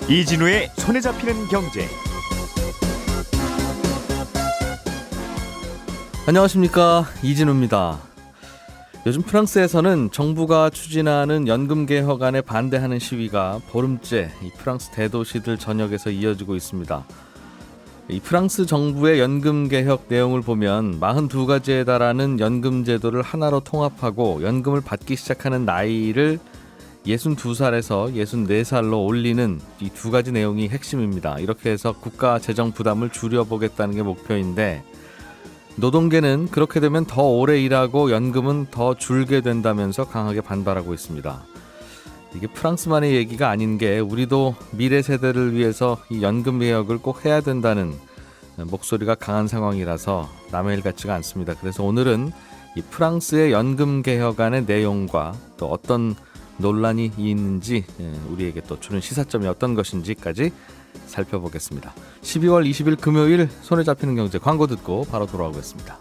이진우의 손에 잡히는 경제. 안녕하십니까, 이진우입니다. 요즘 프랑스에서는 정부가 추진하는 연금 개혁안에 반대하는 시위가 보름째 이 프랑스 대도시들 전역에서 이어지고 있습니다. 이 프랑스 정부의 연금 개혁 내용을 보면 42가지에 달하는 연금 제도를 하나로 통합하고 연금을 받기 시작하는 나이를 62살에서 64살로 올리는 이 두 가지 내용이 핵심입니다. 이렇게 해서 국가 재정 부담을 줄여보겠다는 게 목표인데, 노동계는 그렇게 되면 더 오래 일하고 연금은 더 줄게 된다면서 강하게 반발하고 있습니다. 이게 프랑스만의 얘기가 아닌 게, 우리도 미래 세대를 위해서 이 연금 개혁을 꼭 해야 된다는 목소리가 강한 상황이라서 남의 일 같지가 않습니다. 그래서 오늘은 이 프랑스의 연금 개혁안의 내용과 또 어떤 논란이 있는지, 우리에게 또 주는 시사점이 어떤 것인지까지 살펴보겠습니다. 12월 20일 금요일 손에 잡히는 경제, 광고 듣고 바로 돌아오겠습니다.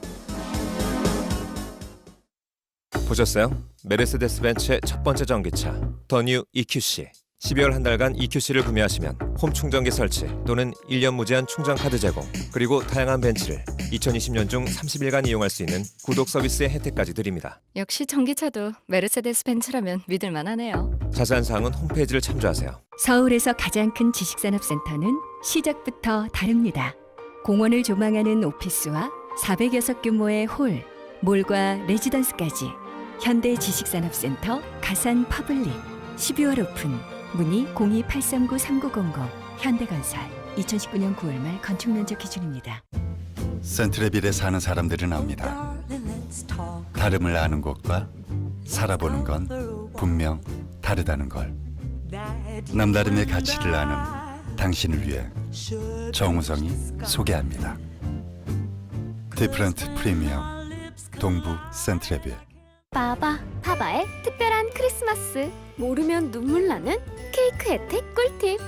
보셨어요? 메르세데스 벤츠의 첫 번째 전기차 더 뉴 EQC. 12월 한 달간 EQC를 구매하시면 홈 충전기 설치 또는 1년 무제한 충전 카드 제공, 그리고 다양한 벤츠를 2020년 중 30일간 이용할 수 있는 구독 서비스의 혜택까지 드립니다. 역시 전기차도 메르세데스 벤츠라면 믿을만하네요. 자세한 사항은 홈페이지를 참조하세요. 서울에서 가장 큰 지식산업센터는 시작부터 다릅니다. 공원을 조망하는 오피스와 400여석 규모의 홀, 몰과 레지던스까지 현대 지식산업센터 가산 퍼블릭 12월 오픈. 문의 02-839-3900 현대건설. 2019년 9월 말 건축 면적 기준입니다. 센트레빌에 사는 사람들은 압니다. 다름을 아는 곳과 살아보는 건 분명 다르다는 걸. 남다름의 가치를 아는 당신을 위해 정우성이 소개합니다. 디프런트 프리미엄 동부 센트레빌. 파바의 특별한 크리스마스. 모르면 눈물 나는 케이크 혜택 꿀팁.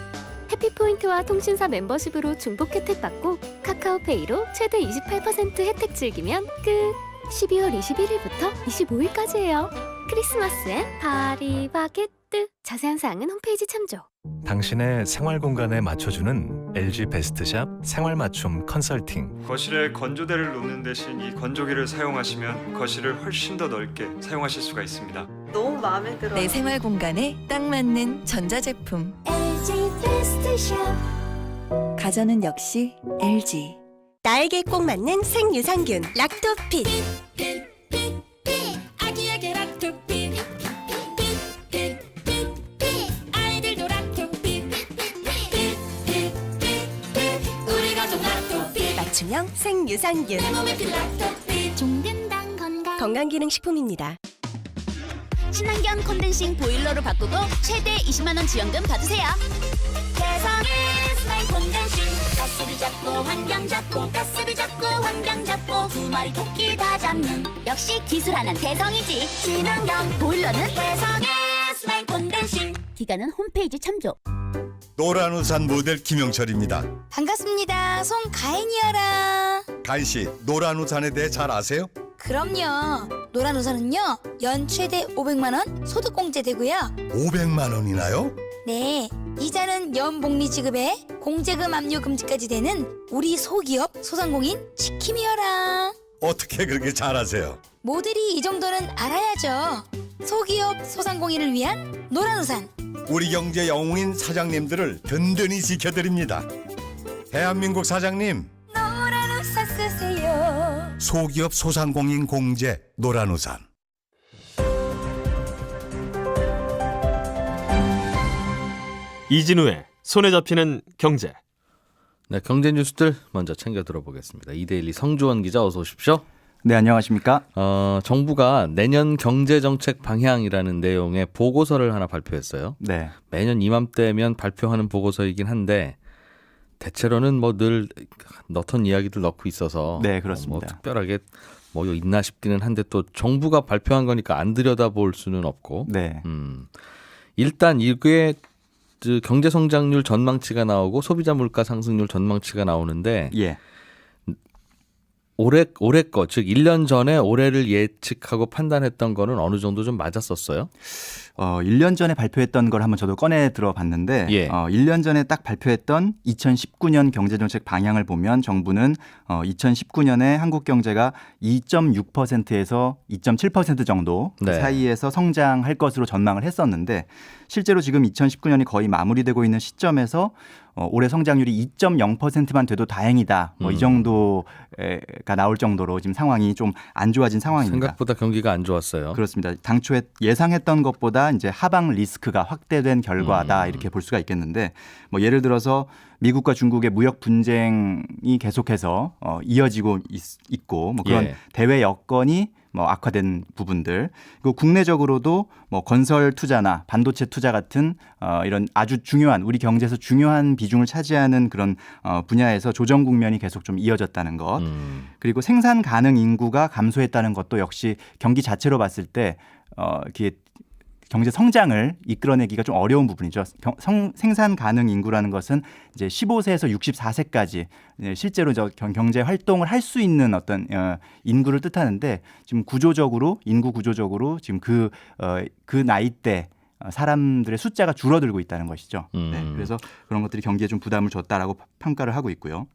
해피포인트와 통신사 멤버십으로 중복 혜택 받고 카카오페이로 최대 28% 혜택 즐기면 끝. 12월 21일부터 25일까지예요. 크리스마스엔 파리바게뜨. 자세한 사항은 홈페이지 참조. 당신의 생활 공간에 맞춰주는 LG 베스트샵 생활 맞춤 컨설팅. 거실에 건조대를 놓는 대신 이 건조기를 사용하시면 거실을 훨씬 더 넓게 사용하실 수가 있습니다. 너무 마음에 들어요. 내 생활 공간에 딱 맞는 전자제품. LG 베스트샵. 가전은 역시 LG. 나에게 꼭 맞는 생유산균 락토핏. 아기에게 락토핏. 아이들도 락토핏. 우리 가족 락토핏. 맞춤형 생유산균. 내 몸에 필 락토핏. 종근당 건강기능식품입니다. 친환경 콘덴싱 보일러로 바꾸고 최대 20만 원 지원금 받으세요. 개성의 스마일 콘덴싱. 가스비 잡고 환경 잡고 가스비 잡고 환경 잡고 두 마리 토끼 다 잡는 역시 기술 하나는 대성이지. 친환경 보일러는 개성의 스마일 콘덴싱. 기간은 홈페이지 참조. 노란 우산 모델 김영철입니다. 반갑습니다. 송가인이어라. 가인씨, 노란 우산에 대해 잘 아세요? 그럼요. 노란 우산은요 연 최대 500만 원 소득공제 되고요. 500만 원이나요? 네, 이자는 연복리 지급에 공제금 압류 금지까지 되는 우리 소기업 소상공인 지킴이어라. 어떻게 그렇게 잘 아세요? 모델이 이 정도는 알아야죠. 소기업 소상공인을 위한 노란 우산. 우리 경제 영웅인 사장님들을 든든히 지켜드립니다. 대한민국 사장님, 노란 우산 쓰세요. 소기업 소상공인 공제 노란 우산. 이진우의 손에 잡히는 경제. 네, 경제 뉴스들 먼저 챙겨 들어보겠습니다. 이데일리 성주원 기자, 어서 오십시오. 네, 안녕하십니까? 정부가 내년 경제정책 방향이라는 내용의 보고서를 하나 발표했어요. 네. 매년 이맘때면 발표하는 보고서이긴 한데 대체로는 뭐 늘 넣던 이야기들 넣고 있어서 네, 그렇습니다. 특별하게 뭐 있나 싶기는 한데, 또 정부가 발표한 거니까 안 들여다볼 수는 없고. 네. 일단 이게 경제 성장률 전망치가 나오고 소비자 물가 상승률 전망치가 나오는데, 예. 올해 거, 즉 1년 전에 올해를 예측하고 판단했던 거는 어느 정도 좀 맞았었어요? 1년 전에 발표했던 걸 한번 저도 꺼내 들어봤는데 예. 1년 전에 딱 발표했던 2019년 경제정책 방향을 보면 정부는 2019년에 한국 경제가 2.6%에서 2.7% 정도 그 네. 사이에서 성장할 것으로 전망을 했었는데 실제로 지금 2019년이 거의 마무리되고 있는 시점에서 올해 성장률이 2.0%만 돼도 다행이다. 이 정도가 나올 정도로 지금 상황이 좀 안 좋아진 상황입니다. 생각보다 경기가 안 좋았어요. 그렇습니다. 당초에 예상했던 것보다 이제 하방 리스크가 확대된 결과다 이렇게 볼 수가 있겠는데 뭐 예를 들어서 미국과 중국의 무역 분쟁이 계속해서 이어지고 있고 뭐 그런 예. 대외 여건이 뭐 악화된 부분들 그리고 국내적으로도 뭐 건설 투자나 반도체 투자 같은 이런 아주 중요한 우리 경제에서 중요한 비중을 차지하는 그런 분야에서 조정 국면이 계속 좀 이어졌다는 것 그리고 생산 가능 인구가 감소했다는 것도 역시 경기 자체로 봤을 때 이게 경제 성장을 이끌어내기가 좀 어려운 부분이죠. 생산 가능 인구라는 것은 이제 15세에서 64세까지 실제로 경제 활동을 할 수 있는 어떤 인구를 뜻하는데 지금 인구 구조적으로 지금 그 나이대 사람들의 숫자가 줄어들고 있다는 것이죠. 네, 그래서 그런 것들이 경기에 좀 부담을 줬다라고 평가를 하고 있고요.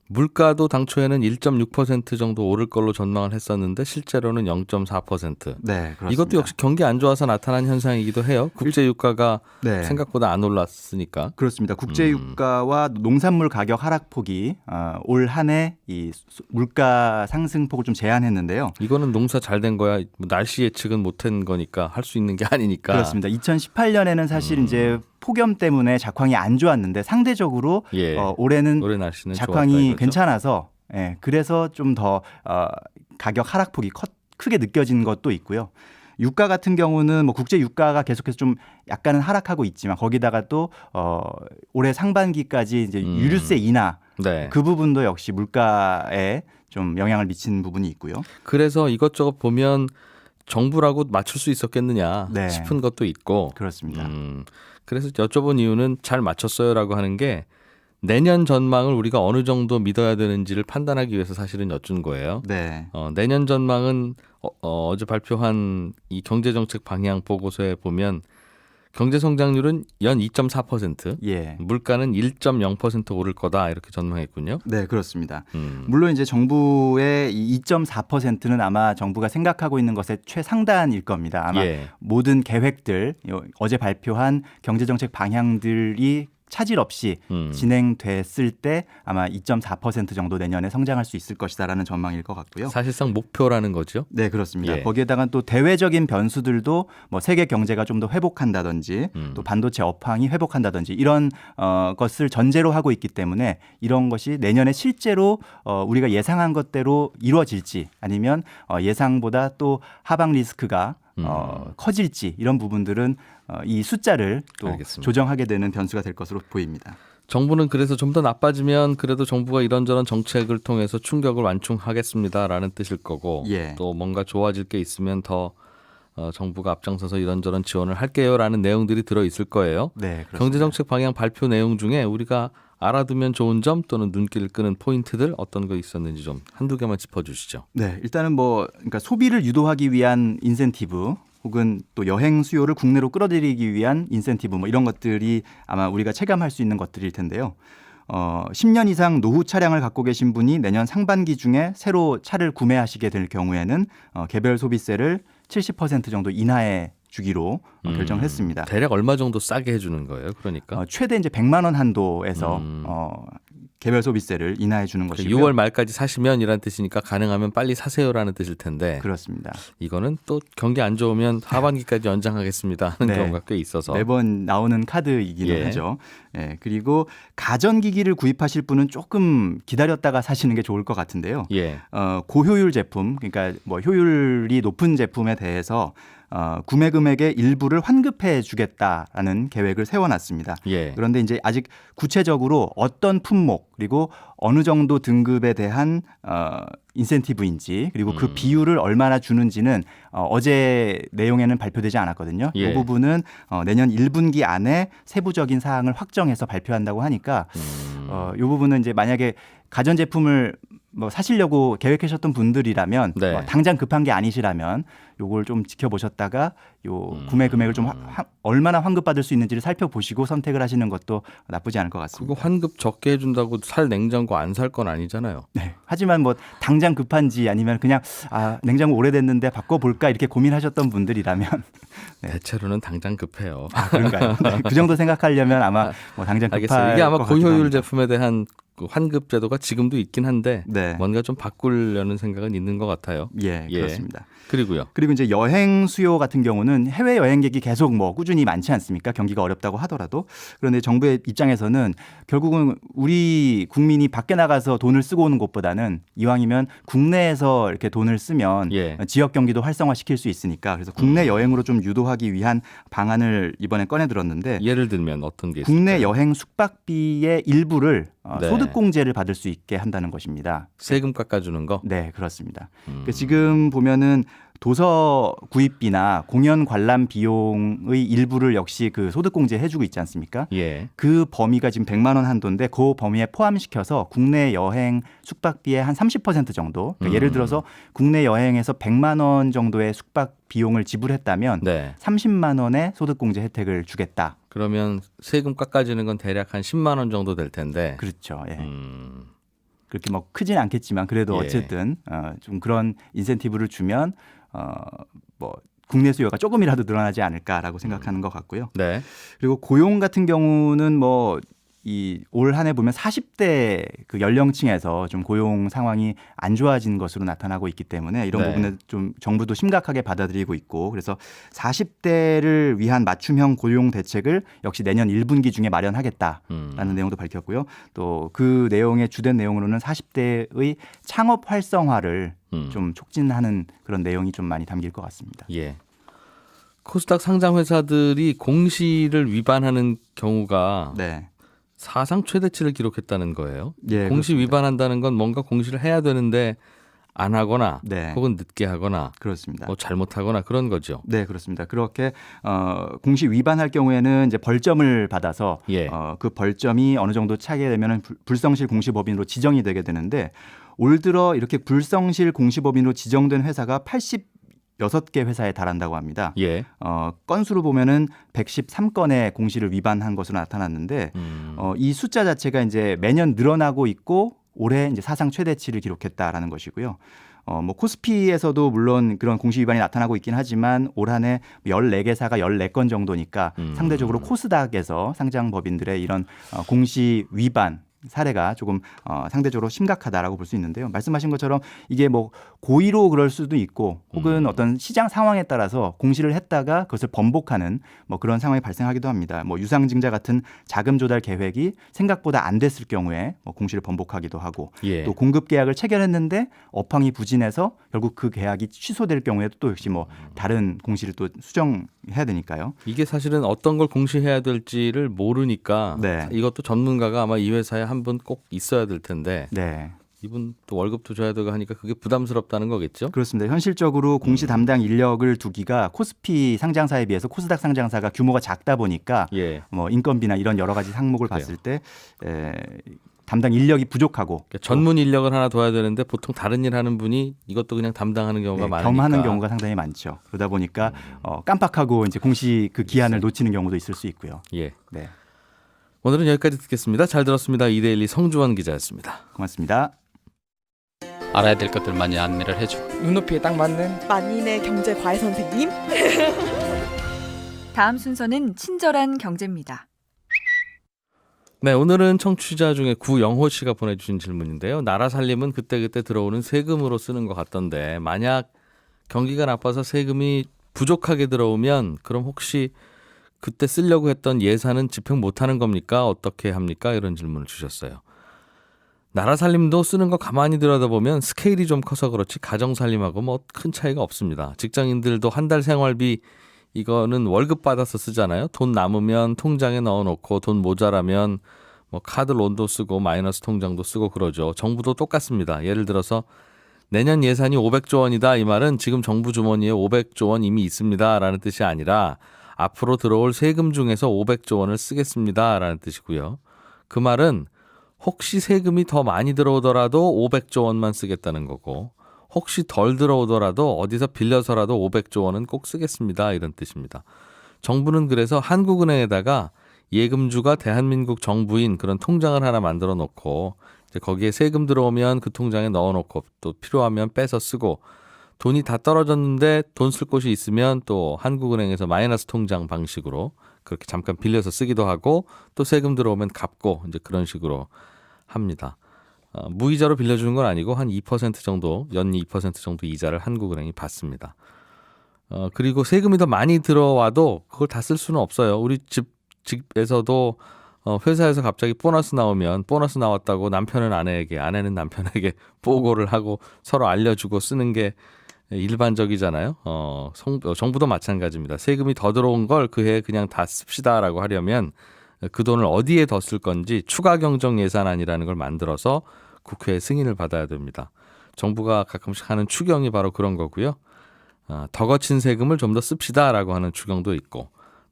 물가도 당초에는 1.6% 정도 오를 걸로 전망을 했었는데 실제로는 0.4%. 네, 그렇습니다. 이것도 역시 경기 안 좋아서 나타난 현상이기도 해요. 국제 유가가 네. 생각보다 안 올랐으니까. 그렇습니다. 국제 유가와 농산물 가격 하락폭이 올 한 해 이 물가 상승폭을 좀 제한했는데요. 이거는 농사 잘 된 거야. 뭐 날씨 예측은 못한 거니까 할 수 있는 게 아니니까. 그렇습니다. 2018년에는 사실 이제 폭염 때문에 작황이 안 좋았는데 상대적으로 예. 올해는 올해 날씨는 작황이 괜찮아서 그래서 좀 더 가격 하락폭이 크게 느껴진 것도 있고요. 유가 같은 경우는 뭐 국제 유가가 계속해서 좀 약간은 하락하고 있지만 거기다가 또 올해 상반기까지 이제 유류세 인하 네. 그 부분도 역시 물가에 좀 영향을 미친 부분이 있고요. 그래서 이것저것 보면 정부라고 맞출 수 있었겠느냐 네. 싶은 것도 있고. 그렇습니다. 그래서 여쭤본 이유는 잘 맞췄어요라고 하는 게 내년 전망을 우리가 어느 정도 믿어야 되는지를 판단하기 위해서 사실은 여쭌 거예요. 네. 내년 전망은 어제 발표한 이 경제정책 방향 보고서에 보면 경제 성장률은 연 2.4%, 예. 물가는 1.0% 오를 거다 이렇게 전망했군요. 네, 그렇습니다. 물론 이제 정부의 이 2.4%는 아마 정부가 생각하고 있는 것의 최상단일 겁니다. 아마 예. 모든 계획들, 어제 발표한 경제정책 방향들이 차질 없이 진행됐을 때 아마 2.4% 정도 내년에 성장할 수 있을 것이다라는 전망일 것 같고요. 사실상 목표라는 거죠. 네, 그렇습니다. 예. 거기에다가 또 대외적인 변수들도 뭐 세계 경제가 좀 더 회복한다든지 또 반도체 업황이 회복한다든지 이런 것을 전제로 하고 있기 때문에 이런 것이 내년에 실제로 우리가 예상한 것대로 이루어질지 아니면 예상보다 또 하방 리스크가 커질지 이런 부분들은 이 숫자를 또 알겠습니다. 조정하게 되는 변수가 될 것으로 보입니다. 정부는 그래서 좀 더 나빠지면 그래도 정부가 이런저런 정책을 통해서 충격을 완충하겠습니다라는 뜻일 거고 예. 또 뭔가 좋아질 게 있으면 더 정부가 앞장서서 이런저런 지원을 할게요라는 내용들이 들어있을 거예요. 네, 그렇습니다. 경제정책 방향 발표 내용 중에 우리가 알아두면 좋은 점 또는 눈길을 끄는 포인트들 어떤 거 있었는지 좀 한두 개만 짚어주시죠. 네, 일단은 그러니까 소비를 유도하기 위한 인센티브 혹은 또 여행 수요를 국내로 끌어들이기 위한 인센티브 뭐 이런 것들이 아마 우리가 체감할 수 있는 것들일 텐데요. 10년 이상 노후 차량을 갖고 계신 분이 내년 상반기 중에 새로 차를 구매하시게 될 경우에는 개별 소비세를 70% 정도 인하해 주기로 결정을 했습니다. 대략 얼마 정도 싸게 해주는 거예요? 그러니까 최대 이제 100만 원 한도에서 개별 소비세를 인하해 주는 것이고요. 6월 말까지 사시면 이란 뜻이니까 가능하면 빨리 사세요라는 뜻일 텐데 그렇습니다. 이거는 또 경기 안 좋으면 하반기까지 연장하겠습니다 하는 네. 경우가 꽤 있어서 매번 나오는 카드이기는 예. 하죠. 예, 그리고 가전기기를 구입하실 분은 조금 기다렸다가 사시는 게 좋을 것 같은데요. 예. 고효율 제품, 그러니까 뭐 효율이 높은 제품에 대해서 구매 금액의 일부를 환급해 주겠다라는 계획을 세워놨습니다. 예. 그런데 이제 아직 구체적으로 어떤 품목 그리고 어느 정도 등급에 대한 인센티브인지 그리고 그 비율을 얼마나 주는지는 어제 내용에는 발표되지 않았거든요. 예. 이 부분은 내년 1분기 안에 세부적인 사항을 확정해서 발표한다고 하니까 이 부분은 이제 만약에 가전제품을 뭐 사시려고 계획하셨던 분들이라면 네. 당장 급한 게 아니시라면 요걸 좀 지켜보셨다가 요 구매 금액을 좀 얼마나 환급받을 수 있는지를 살펴보시고 선택을 하시는 것도 나쁘지 않을 것 같습니다. 그거 환급 적게 해준다고 살 냉장고 안 살 건 아니잖아요. 네. 하지만 뭐 당장 급한지 아니면 그냥 냉장고 오래됐는데 바꿔볼까 이렇게 고민하셨던 분들이라면 네. 대체로는 당장 급해요. 그런가요? 네. 그 정도 생각하려면 아마 뭐 당장 급할 알겠어요. 이게 아마 것 같기도 고효율 합니다. 제품에 대한 그 환급 제도가 지금도 있긴 한데 네. 뭔가 좀 바꾸려는 생각은 있는 것 같아요. 예, 그렇습니다. 그리고요. 그리고 이제 여행 수요 같은 경우는 해외 여행객이 계속 뭐 꾸준히 많지 않습니까? 경기가 어렵다고 하더라도. 그런데 정부의 입장에서는 결국은 우리 국민이 밖에 나가서 돈을 쓰고 오는 것보다는 이왕이면 국내에서 이렇게 돈을 쓰면 지역 경기도 활성화시킬 수 있으니까 그래서 국내 여행으로 좀 유도하기 위한 방안을 이번에 꺼내 들었는데 예를 들면 어떤 게 국내 있을까요? 여행 숙박비의 일부를 네. 소득공제를 받을 수 있게 한다는 것입니다. 세금 깎아주는 거? 네, 그렇습니다. 그러니까 지금 보면은 도서 구입비나 공연 관람 비용의 일부를 역시 그 소득공제 해주고 있지 않습니까? 예. 그 범위가 지금 100만 원 한도인데 그 범위에 포함시켜서 국내 여행 숙박비의 한 30% 정도. 그러니까 예를 들어서 국내 여행에서 100만 원 정도의 숙박 비용을 지불했다면 30만 원의 소득공제 혜택을 주겠다. 그러면 세금 깎아지는 건 대략 한 10만 원 정도 될 텐데. 그렇죠. 예. 그렇게 뭐 크진 않겠지만 그래도 어쨌든 좀 그런 인센티브를 주면 뭐 국내 수요가 조금이라도 늘어나지 않을까라고 생각하는 것 같고요. 네. 그리고 고용 같은 경우는 뭐 이 올 한 해 보면 40대 그 연령층에서 좀 고용 상황이 안 좋아진 것으로 나타나고 있기 때문에 이런 부분에 좀 정부도 심각하게 받아들이고 있고 그래서 40대를 위한 맞춤형 고용 대책을 역시 내년 1분기 중에 마련하겠다라는 내용도 밝혔고요. 또 그 내용의 주된 내용으로는 40대의 창업 활성화를 좀 촉진하는 그런 내용이 좀 많이 담길 것 같습니다. 예. 코스닥 상장 회사들이 공시를 위반하는 경우가 사상 최대치를 기록했다는 거예요. 예, 공시 그렇습니다. 위반한다는 건 뭔가 공시를 해야 되는데 안 하거나 혹은 늦게 하거나 그렇습니다. 뭐 잘못하거나 그런 거죠. 네, 그렇습니다. 그렇게 공시 위반할 경우에는 이제 벌점을 받아서 그 벌점이 어느 정도 차게 되면 불성실 공시법인으로 지정이 되게 되는데 올 들어 이렇게 불성실 공시법인으로 지정된 회사가 86개 회사에 달한다고 합니다. 건수로 보면은 113건의 공시를 위반한 것으로 나타났는데 이 숫자 자체가 이제 매년 늘어나고 있고 올해 이제 사상 최대치를 기록했다라는 것이고요. 뭐 코스피에서도 물론 그런 공시 위반이 나타나고 있긴 하지만 올 한 해 14개사가 14건 정도니까 상대적으로 코스닥에서 상장 법인들의 이런 공시 위반 사례가 조금 상대적으로 심각하다라고 볼 수 있는데요. 말씀하신 것처럼 이게 뭐 고의로 그럴 수도 있고 혹은 어떤 시장 상황에 따라서 공시를 했다가 그것을 번복하는 뭐 그런 상황이 발생하기도 합니다. 뭐 유상증자 같은 자금 조달 계획이 생각보다 안 됐을 경우에 뭐 공시를 번복하기도 하고 또 공급 계약을 체결했는데 업황이 부진해서 결국 그 계약이 취소될 경우에도 또 역시 뭐 다른 공시를 또 수정해야 되니까요. 이게 사실은 어떤 걸 공시해야 될지를 모르니까 이것도 전문가가 아마 이 회사에 한 분 꼭 있어야 될 텐데 이분 또 월급도 줘야 되고 하니까 그게 부담스럽다는 거겠죠? 그렇습니다. 현실적으로 공시 담당 인력을 두기가 코스피 상장사에 비해서 코스닥 상장사가 규모가 작다 보니까 뭐 인건비나 이런 여러 가지 항목을 봤을 때 담당 인력이 부족하고 그러니까 전문 인력을 하나 둬야 되는데 보통 다른 일 하는 분이 이것도 그냥 담당하는 경우가 많으니까 겸하는 경우가 상당히 많죠. 그러다 보니까 깜빡하고 이제 공시 그 기한을 놓치는 경우도 있을 수 있고요. 예. 네. 오늘은 여기까지 듣겠습니다. 잘 들었습니다. 이데일리 성주원 기자였습니다. 고맙습니다. 알아야 될 것들 많이 안내를 해주고 눈높이에 딱 맞는 만인의 경제 과외 선생님. 다음 순서는 친절한 경제입니다. 네, 오늘은 청취자 중에 구영호 씨가 보내주신 질문인데요. 나라 살림은 그때그때 들어오는 세금으로 쓰는 것 같던데 만약 경기가 나빠서 세금이 부족하게 들어오면 그럼 혹시 그때 쓰려고 했던 예산은 집행 못하는 겁니까? 어떻게 합니까? 이런 질문을 주셨어요. 나라 살림도 쓰는 거 가만히 들여다보면 스케일이 좀 커서 그렇지 가정 살림하고 뭐 큰 차이가 없습니다. 직장인들도 한 달 생활비 이거는 월급 받아서 쓰잖아요. 돈 남으면 통장에 넣어놓고 돈 모자라면 뭐 카드 론도 쓰고 마이너스 통장도 쓰고 그러죠. 정부도 똑같습니다. 예를 들어서 내년 예산이 500조 원이다. 이 말은 지금 정부 주머니에 500조 원 이미 있습니다. 라는 뜻이 아니라 앞으로 들어올 세금 중에서 500조 원을 쓰겠습니다. 라는 뜻이고요. 그 말은 혹시 세금이 더 많이 들어오더라도 500조 원만 쓰겠다는 거고 혹시 덜 들어오더라도 어디서 빌려서라도 500조 원은 꼭 쓰겠습니다. 이런 뜻입니다. 정부는 그래서 한국은행에다가 예금주가 대한민국 정부인 그런 통장을 하나 만들어 놓고 이제 거기에 세금 들어오면 그 통장에 넣어 놓고 또 필요하면 빼서 쓰고 돈이 다 떨어졌는데 돈 쓸 곳이 있으면 또 한국은행에서 마이너스 통장 방식으로 그렇게 잠깐 빌려서 쓰기도 하고 또 세금 들어오면 갚고 이제 그런 식으로 합니다. 무이자로 빌려주는 건 아니고 한 2% 정도, 연 2% 정도 이자를 한국은행이 받습니다. 그리고 세금이 더 많이 들어와도 그걸 다 쓸 수는 없어요. 우리 집에서도 회사에서 갑자기 보너스 나오면 보너스 나왔다고 남편은 아내에게, 아내는 남편에게 보고를 하고 서로 알려주고 쓰는 게 일반적이잖아요. 정부도 마찬가지입니다. 세금이 더 들어온 걸 그 해에 그냥 다 씁시다라고 하려면 그 돈을 어디에 더 쓸 건지 추가 경정 예산안이라는 걸 만들어서 국회의 승인을 받아야 됩니다. 정부가 가끔씩 하는 추경이 바로 그런 거고요. 더 거친 세금을 좀 더 씁시다라고 하는 추경도 있고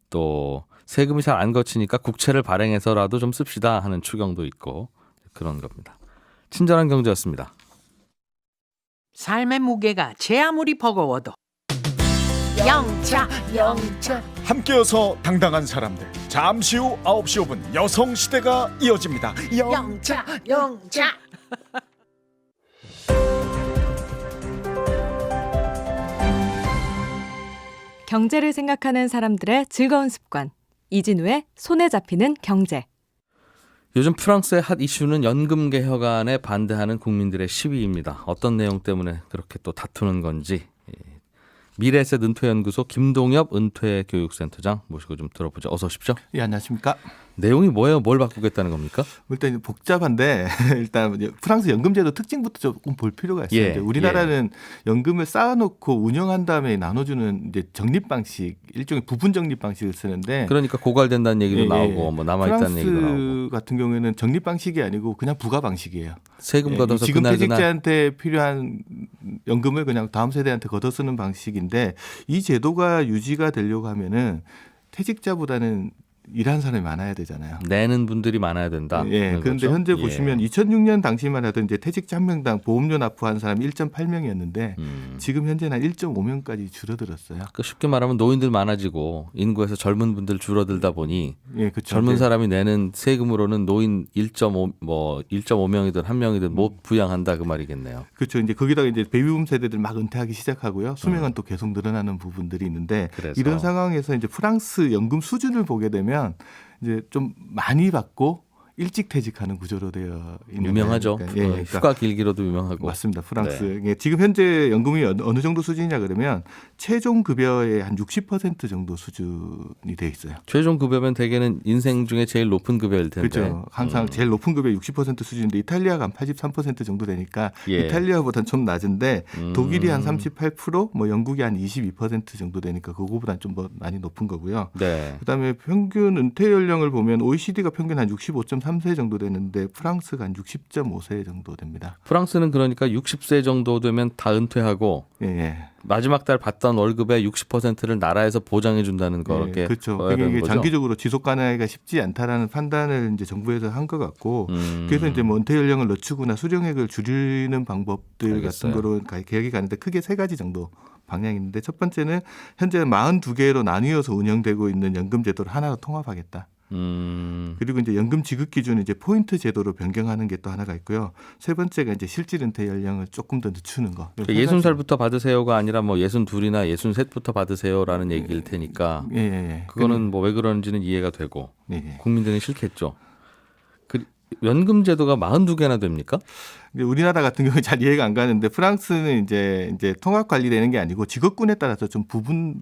또 세금이 잘 안 거치니까 국채를 발행해서라도 좀 씁시다 하는 추경도 있고 그런 겁니다. 친절한 경제였습니다. 삶의 무게가 제 아무리 버거워도 영차 함께여서 당당한 사람들. 잠시 후 9시 5분 여성시대가 이어집니다. 영차 경제를 생각하는 사람들의 즐거운 습관. 이진우의 손에 잡히는 경제. 요즘 프랑스의 핫 이슈는 연금 개혁안에 반대하는 국민들의 시위입니다. 어떤 내용 때문에 그렇게 또 다투는 건지 미래에셋 은퇴연구소 김동엽 은퇴교육센터장 모시고 좀 들어보죠. 어서 오십시오. 예, 안녕하십니까? 내용이 뭐예요? 뭘 바꾸겠다는 겁니까? 일단 복잡한데 일단 프랑스 연금제도 특징부터 조금 볼 필요가 있어요. 예, 이제 우리나라는 연금을 쌓아놓고 운영한 다음에 나눠주는 이제 적립 방식, 일종의 부분 적립 방식을 쓰는데 그러니까 고갈된다는 얘기도 나오고 뭐 남아있다는 얘기도 나오고. 프랑스 같은 경우에는 적립 방식이 아니고 그냥 부가 방식이에요. 세금 걷어서 지금 그날 퇴직자한테 필요한 연금을 그냥 다음 세대한테 걷어 쓰는 방식인데 이 제도가 유지가 되려고 하면은 퇴직자보다는 일하는 사람이 많아야 되잖아요. 내는 분들이 많아야 된다. 예. 그런데 거죠? 현재 예. 보시면 2006년 당시만 해도 이제 퇴직자 한 명당 보험료 납부한 사람이 1.8명이었는데 지금 현재는 한 1.5명까지 줄어들었어요. 그 쉽게 말하면 노인들 많아지고 인구에서 젊은 분들 줄어들다 보니 예, 그렇죠. 젊은 사람이 내는 세금으로는 노인 1.5명이든 1명이든 못 부양한다 그 말이겠네요. 그렇죠. 이제 거기다가 이제 베이비붐 세대들 막 은퇴하기 시작하고요. 수명은 또 계속 늘어나는 부분들이 있는데 그래서. 이런 상황에서 이제 프랑스 연금 수준을 보게 되면 이제 좀 많이 받고 일찍 퇴직하는 구조로 되어 있는 유명하죠. 그러니까, 그러니까 휴가 길기로도 유명하고. 맞습니다. 프랑스. 네. 예, 지금 현재 연금이 어느 정도 수준이냐 그러면 최종 급여의 한 60% 정도 수준이 돼 있어요. 최종 급여면 대개는 인생 중에 제일 높은 급여일 텐데. 그렇죠. 항상 제일 높은 급여 60% 수준인데 이탈리아가 한 83% 정도 되니까 예. 이탈리아보다는 좀 낮은데 독일이 한 38%, 뭐 영국이 한 22% 정도 되니까 그거보다는 좀 더 많이 높은 거고요. 네. 그다음에 평균 은퇴 연령을 보면 OECD가 평균 한 65.3세 정도 되는데 프랑스가 한 60.5세 정도 됩니다. 프랑스는 그러니까 60세 정도 되면 다 은퇴하고 예. 마지막 달 받던 월급의 60%를 나라에서 보장해 준다는 거렇게. 그렇죠. 이게 장기적으로 지속 가능하기가 쉽지 않다라는 판단을 이제 정부에서 한 것 같고 그래서 이제 뭐 은퇴 연령을 늦추거나 수령액을 줄이는 방법들 알겠어요. 같은 거로 개혁이 가는데 크게 세 가지 정도 방향이 있는데 첫 번째는 현재 42개로 나뉘어서 운영되고 있는 연금 제도를 하나로 통합하겠다. 그리고 이제 연금 지급 기준을 이제 포인트 제도로 변경하는 게 또 하나가 있고요. 세 번째가 이제 실질 은퇴 연령을 조금 더 늦추는 거. 60살부터 받으세요가 아니라 뭐 62이나 63부터 받으세요라는 얘기일 테니까. 예. 그거는 뭐 왜 그런지는 이해가 되고 예. 국민들은 싫겠죠. 연금 제도가 42개나 됩니까? 우리나라 같은 경우는 잘 이해가 안 가는데 프랑스는 이제 통합 관리되는 게 아니고 직업군에 따라서 좀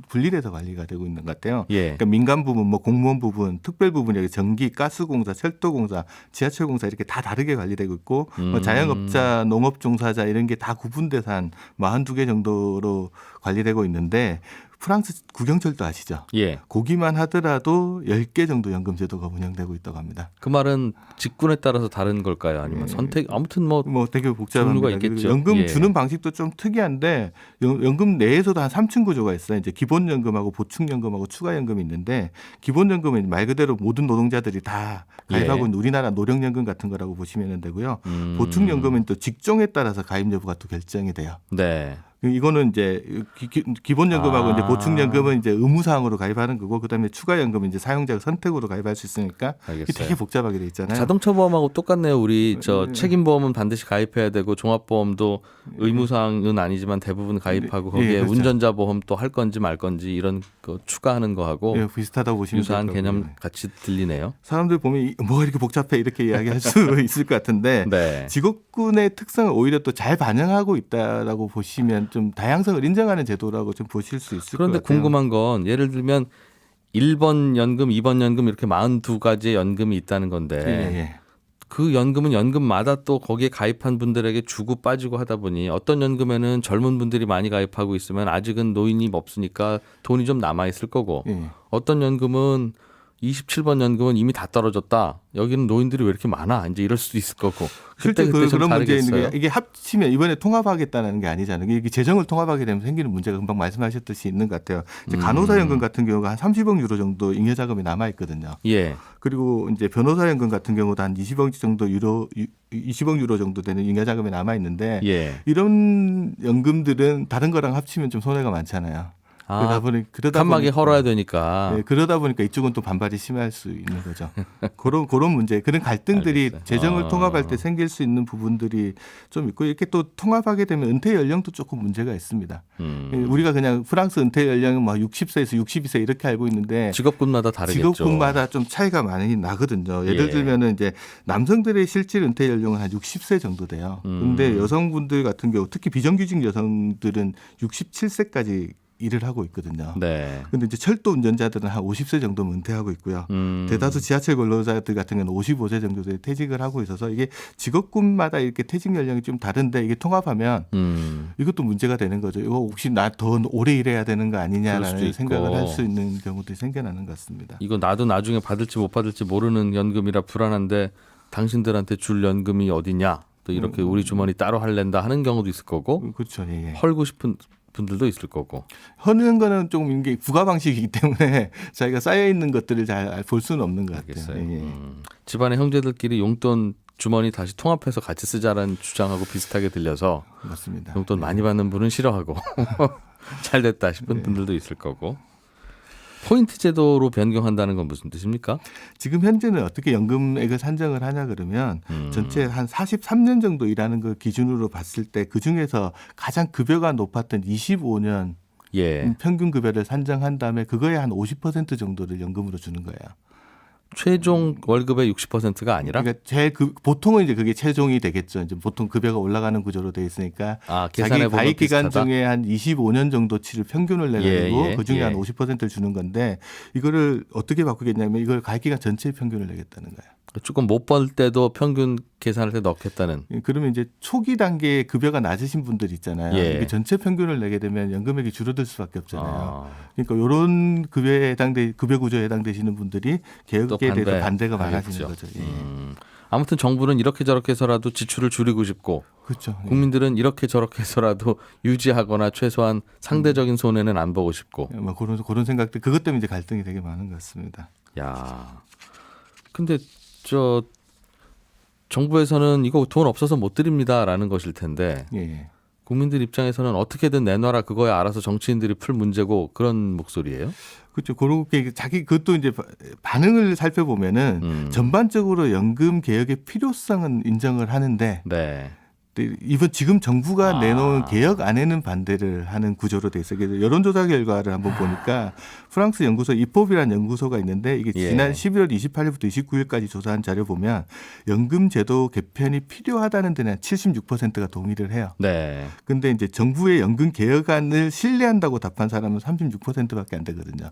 분리돼서 관리가 되고 있는 것 같아요. 예. 그러니까 민간 부분, 뭐 공무원 부분, 특별 부분, 여기 전기, 가스공사, 철도공사, 지하철공사 이렇게 다 다르게 관리되고 있고 뭐 자영업자, 농업 종사자 이런 게 다 구분돼서 한 42개 정도로 관리되고 있는데 프랑스 국영철도 아시죠? 예. 거기만 하더라도 10개 정도 연금 제도가 운영되고 있다고 합니다. 그 말은 직군에 따라서 다른 걸까요? 아니면 선택 아무튼 뭐 되게 복잡합니다. 종류가 있겠죠. 연금 예. 주는 방식도 좀 특이한데 연금 내에서도 한 3층 구조가 있어요. 이제 기본연금하고 보충연금하고 추가연금이 있는데 기본연금은 말 그대로 모든 노동자들이 다 가입하고 예. 있는 우리나라 노령연금 같은 거라고 보시면 되고요. 보충연금은 또 직종에 따라서 가입 여부가 또 결정이 돼요. 네. 이거는 이제 기본연금하고 이제 보충연금은 이제 의무사항으로 가입하는 거고, 그다음에 추가연금은 이제 사용자가 선택으로 가입할 수 있으니까 이게 되게 복잡하게 돼 있잖아요. 자동차 보험하고 똑같네요. 우리 저 책임보험은 반드시 가입해야 되고 종합보험도 의무사항은 아니지만 대부분 가입하고 거기에 그렇죠. 운전자 보험 또 할 건지 말 건지 이런 거 추가하는 거하고 비슷하다고 보시면 유사한 될 개념 거고요. 같이 들리네요. 사람들 보면 뭐가 이렇게 복잡해 이렇게 이야기할 수 있을 것 같은데 네. 직업군의 특성을 오히려 또 잘 반영하고 있다라고 보시면 좀 다양성을 인정하는 제도라고 좀 보실 수 있을 것 그런데 같아요. 궁금한 건 예를 들면 1번 연금, 2번 연금 이렇게 42가지의 연금이 있다는 건데 예. 그 연금은 연금마다 또 거기에 가입한 분들에게 주고 빠지고 하다 보니 어떤 연금에는 젊은 분들이 많이 가입하고 있으면 아직은 노인이 없으니까 돈이 좀 남아 있을 거고 예. 어떤 연금은 27번 연금은 이미 다 떨어졌다. 여기는 노인들이 왜 이렇게 많아? 이제 이럴 수도 있을 거고. 실제 그때 좀 그런 문제 있는 다르겠어요. 게 이게 합치면 이번에 통합하겠다는 게 아니잖아요. 이게 재정을 통합하게 되면 생기는 문제가 금방 말씀하셨듯이 있는 것 같아요. 이제 간호사연금 같은 경우가 한 30억 유로 정도 잉여자금이 남아 있거든요. 예. 그리고 이제 변호사연금 같은 경우도 한 20억 정도 20억 유로 정도 되는 잉여자금이 남아 있는데 예. 이런 연금들은 다른 거랑 합치면 좀 손해가 많잖아요. 그러다 칸막이 보니까 헐어야 되니까. 네, 그러다 보니까 이쪽은 또 반발이 심할 수 있는 거죠. 그런 문제, 그런 갈등들이 알겠어요. 재정을 통합할 때 생길 수 있는 부분들이 좀 있고 이렇게 또 통합하게 되면 은퇴 연령도 조금 문제가 있습니다. 우리가 그냥 프랑스 은퇴 연령은 뭐 60세에서 62세 이렇게 알고 있는데 직업군마다 다르겠죠. 직업군마다 좀 차이가 많이 나거든요. 예를 예. 들면은 이제 남성들의 실질 은퇴 연령은 한 60세 정도 돼요. 근데 여성분들 같은 경우 특히 비정규직 여성들은 67세까지 일을 하고 있거든요. 네. 근데 이제 철도 운전자들은 한 50세 정도면 은퇴하고 있고요. 대다수 지하철 근로자들 같은 경우는 55세 정도 돼 퇴직을 하고 있어서 이게 직업군마다 이렇게 퇴직 연령이 좀 다른데 이게 통합하면 이것도 문제가 되는 거죠. 이거 혹시 나 더 오래 일해야 되는 거 아니냐라는 생각을 할 수 있는 경우도 생겨나는 것 같습니다. 이거 나도 나중에 받을지 못 받을지 모르는 연금이라 불안한데 당신들한테 줄 연금이 어디냐? 또 이렇게 우리 주머니 따로 할랜다 하는 경우도 있을 거고. 그렇죠. 예. 헐고 싶은 분들도 있을 거고. 허는 거는 좀 이게 부가 방식이기 때문에 자기가 쌓여 있는 것들을 잘 볼 수는 없는 것 같아요. 예. 집안의 형제들끼리 용돈 주머니 다시 통합해서 같이 쓰자라는 주장하고 비슷하게 들려서 맞습니다. 용돈 많이 받는 분은 싫어하고 잘 됐다 싶은 분들도 있을 거고. 포인트 제도로 변경한다는 건 무슨 뜻입니까? 지금 현재는 어떻게 연금액을 산정을 하냐 그러면 전체 한 43년 정도 일하는 걸 기준으로 봤을 때 그중에서 가장 급여가 높았던 25년 평균 급여를 산정한 다음에 그거에 한 50% 정도를 연금으로 주는 거예요. 최종 월급의 60%가 아니라? 그러니까 보통은 이제 그게 최종이 되겠죠. 이제 보통 급여가 올라가는 구조로 돼 있으니까 자기 가입 기간 중에 한 25년 정도치를 평균을 내가지고 그 중에 한 50%를 주는 건데 이거를 어떻게 바꾸겠냐면 이걸 가입 기간 전체 평균을 내겠다는 거예요. 조금 못 벌 때도 평균 계산할 때 넣겠다는. 그러면 이제 초기 단계에 급여가 낮으신 분들 있잖아요. 이게 전체 평균을 내게 되면 연금액이 줄어들 수밖에 없잖아요. 그러니까 이런 급여 구조에 해당되시는 분들이 개혁에 대해서 반대가 많아지는 거죠. 아무튼 정부는 이렇게 저렇게 해서라도 지출을 줄이고 싶고 그렇죠. 국민들은 이렇게 저렇게 해서라도 유지하거나 최소한 상대적인 손해는 안 보고 싶고. 뭐 그런 생각들 그것 때문에 이제 갈등이 되게 많은 것 같습니다. 야, 근데 정부에서는 이거 돈 없어서 못 드립니다라는 것일 텐데 국민들 입장에서는 어떻게든 내놔라 그거에 알아서 정치인들이 풀 문제고 그런 목소리예요? 그렇죠. 그렇게 그것도 이제 반응을 살펴보면은 전반적으로 연금 개혁의 필요성은 인정을 하는데 지금 정부가 내놓은 개혁안에는 반대를 하는 구조로 돼 있어요. 여론조사 결과를 한번 보니까 프랑스 연구소 이법이라는 연구소가 있는데 이게 지난 11월 28일부터 29일까지 조사한 자료 보면 연금 제도 개편이 필요하다는 데는 76%가 동의를 해요. 근데 이제 정부의 연금 개혁안을 신뢰한다고 답한 사람은 36%밖에 안 되거든요.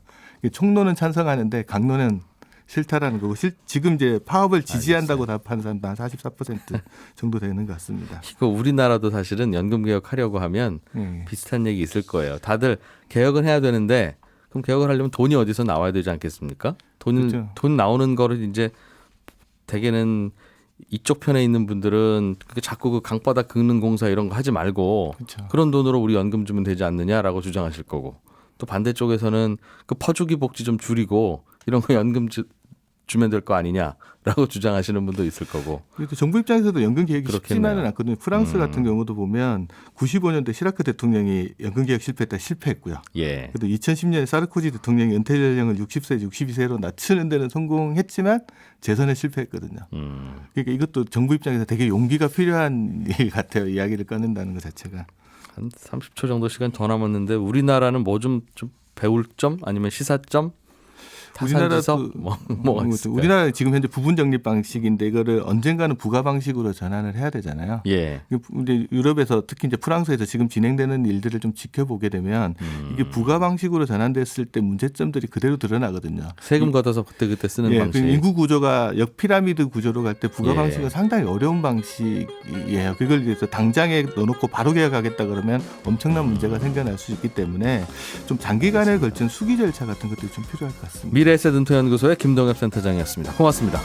총론은 찬성하는데 강론은 싫다라는 거고 지금 이제 파업을 지지한다고 답한 사람도 한 44% 정도 되는 것 같습니다. 이거 우리나라도 사실은 연금 개혁하려고 하면 비슷한 얘기 있을 거예요. 다들 개혁은 해야 되는데 그럼 개혁을 하려면 돈이 어디서 나와야 되지 않겠습니까? 그렇죠. 돈 나오는 거를 이제 대개는 이쪽 편에 있는 분들은 자꾸 그 강바닥 긁는 공사 이런 거 하지 말고 그렇죠. 그런 돈으로 우리 연금 주면 되지 않느냐라고 주장하실 거고 또 반대쪽에서는 그 퍼주기 복지 좀 줄이고 이런 거 연금 주면 될 거 아니냐라고 주장하시는 분도 있을 거고. 그래도 정부 입장에서도 연금 개혁이 그렇겠네요. 쉽지는 않거든요. 프랑스 같은 경우도 보면 95년대 시라크 대통령이 연금 개혁 실패했고요. 예. 그래도 2010년에 사르코지 대통령이 은퇴 연령을 60세, 62세로 낮추는 데는 성공했지만 재선에 실패했거든요. 그러니까 이것도 정부 입장에서 되게 용기가 필요한 일 같아요. 이야기를 꺼낸다는 것 자체가. 한 30초 정도 시간 더 남았는데 우리나라는 뭐 좀 배울 점 아니면 시사점? 타산지석? 뭐가 있을까요? 우리나라 지금 현재 부분 적립 방식인데 이거를 언젠가는 부가 방식으로 전환을 해야 되잖아요. 예. 근데 유럽에서 특히 이제 프랑스에서 지금 진행되는 일들을 좀 지켜보게 되면 이게 부가 방식으로 전환됐을 때 문제점들이 그대로 드러나거든요. 세금 걷어서 그때 쓰는 방식. 인구 구조가 역피라미드 구조로 갈 때 부가 방식은 상당히 어려운 방식이에요. 그걸 위해서 당장에 넣어놓고 바로 개혁하겠다 그러면 엄청난 문제가 생겨날 수 있기 때문에 좀 장기간에 걸친 수기 절차 같은 것들이 좀 필요할 것 같습니다. 미래에셋 은퇴연구소의 김동엽 센터장이었습니다. 고맙습니다.